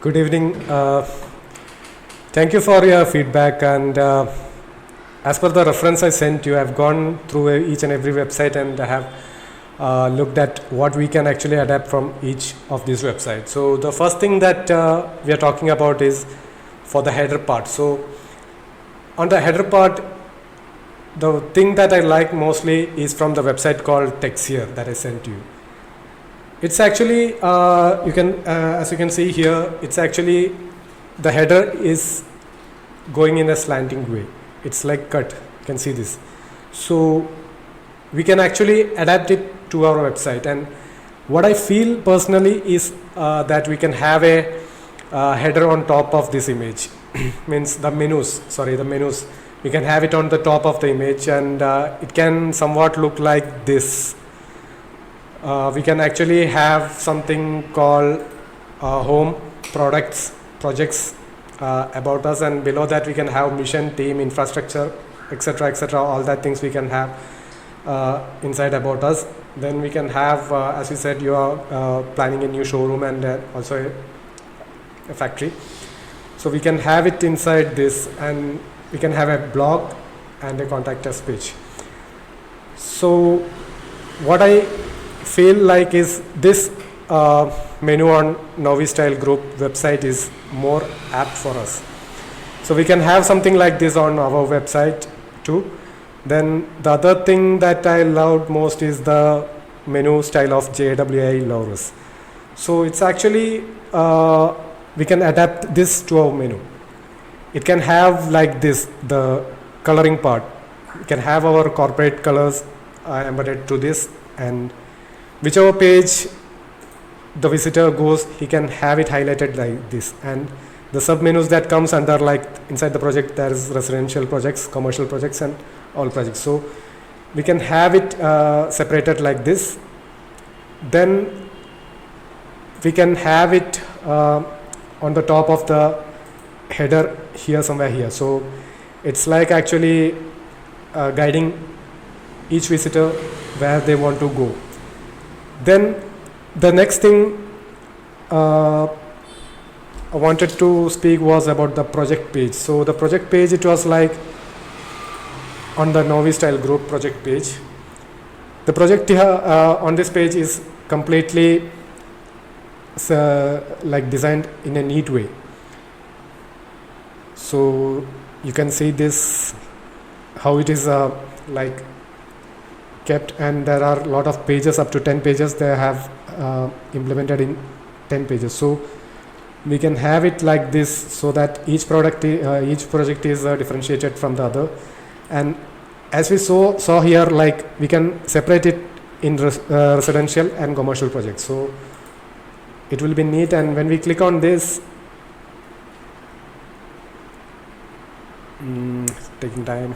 Good evening. Thank you for your feedback. And as per the reference I sent you, I've gone through each and every website and I have looked at what we can actually adapt from each of these websites. So the first thing that we are talking about is for the header part. So on the header part, the thing that I like mostly is from the website called Texier that I sent you. It's actually you can as you can see here, it's actually the header is going in a slanting way. It's like cut. You can see this. So we can actually adapt it to our website. And what I feel personally is that we can have a header on top of this image. Means the menus. Sorry, the menus. We can have it on the top of the image, and it can somewhat look like this. We can actually have something called home, products, projects, about us, and below that we can have mission, team, infrastructure, etc., all that things we can have inside about us. Then we can have, as you said, you are planning a new showroom and also a factory. So we can have it inside this, and we can have a blog and a contact us page. So what I feel like is this menu on Novi Style Group website is more apt for us. So we can have something like this on our website too. Then the other thing that I loved most is the menu style of JWI Laurus. So it's actually we can adapt this to our menu. It can have like this, the coloring part. We can have our corporate colors embedded to this, and whichever page the visitor goes, he can have it highlighted like this. And the sub menus that comes under, like inside the project, there is residential projects, commercial projects, and all projects. So we can have it separated like this. Then we can have it on the top of the header here, somewhere here. So it's like actually guiding each visitor where they want to go. Then the next thing I wanted to speak was about the project page. So the project page, it was like on the Novi Style Group project page. The project on this page is completely like designed in a neat way. So you can see this, how it is like kept, and there are a lot of pages, up to 10 pages they have implemented in 10 pages. So we can have it like this, so that each project is differentiated from the other. And as we saw here, like we can separate it in residential and commercial projects. So it will be neat. And when we click on this, taking time,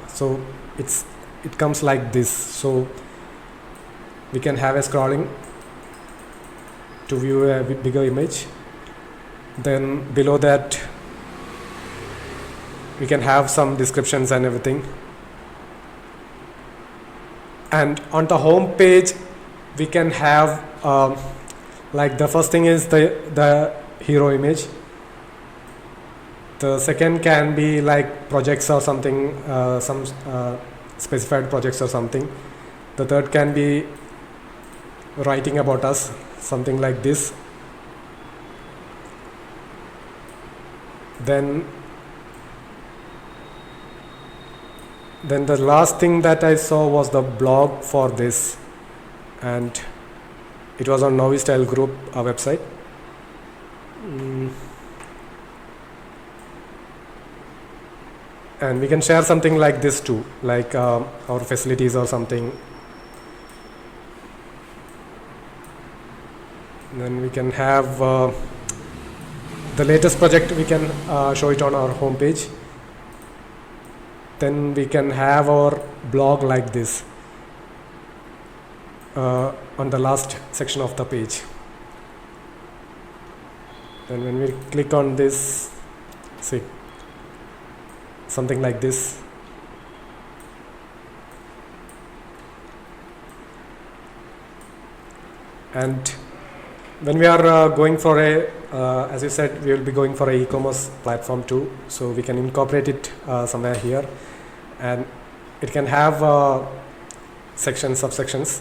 so it comes like this. So we can have a scrolling to view a bigger image. Then below that we can have some descriptions and everything. And on the home page we can have like the first thing is the hero image. The second can be like projects or something, some specified projects or something. The third can be writing about us, something like this. Then the last thing that I saw was the blog for this, and it was on Novi Style Group website. And we can share something like this too, like our facilities or something. Then we can have the latest project, we can show it on our home page. Then we can have our blog like this on the last section of the page. Then when we click on this, see, something like this. And when we are going for a, as you said, we will be going for a e-commerce platform too. So we can incorporate it somewhere here, and it can have sections, subsections.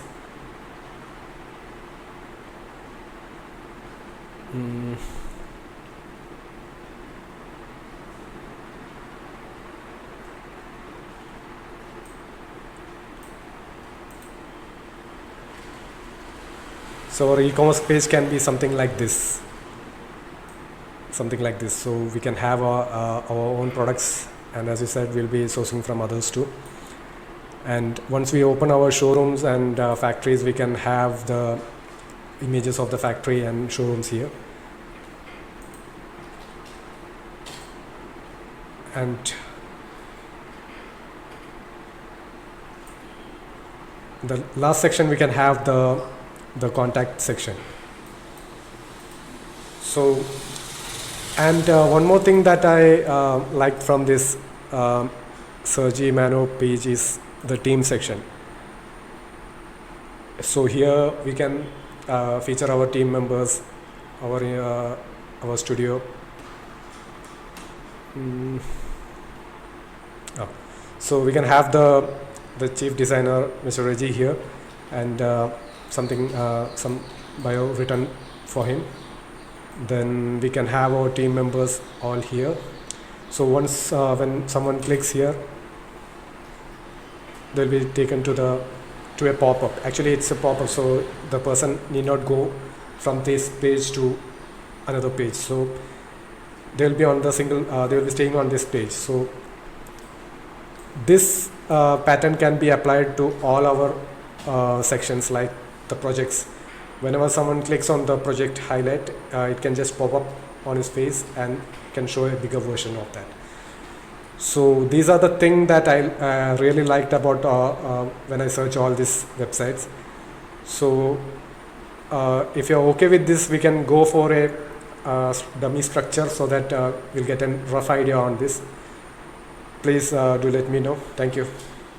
So our e-commerce page can be something like this. So we can have our own products, and as you said, we'll be sourcing from others too. And once we open our showrooms and factories, we can have the images of the factory and showrooms here. And the last section, we can have the contact section. So, and one more thing that I liked from this Sergi Mano page is the team section. So here we can feature our team members, our studio. So we can have the chief designer, Mr. Reggie, here, and some bio written for him. Then we can have our team members all here. So once when someone clicks here, they'll be taken to a pop-up. Actually, it's a pop-up, so the person need not go from this page to another page. So they'll be on the they'll be staying on this page. So this pattern can be applied to all our sections, like the projects. Whenever someone clicks on the project highlight, it can just pop up on his face and can show a bigger version of that. So these are the things that I really liked about when I search all these websites. So if you're okay with this, we can go for a dummy structure so that we'll get a rough idea on this. Please do let me know. Thank you.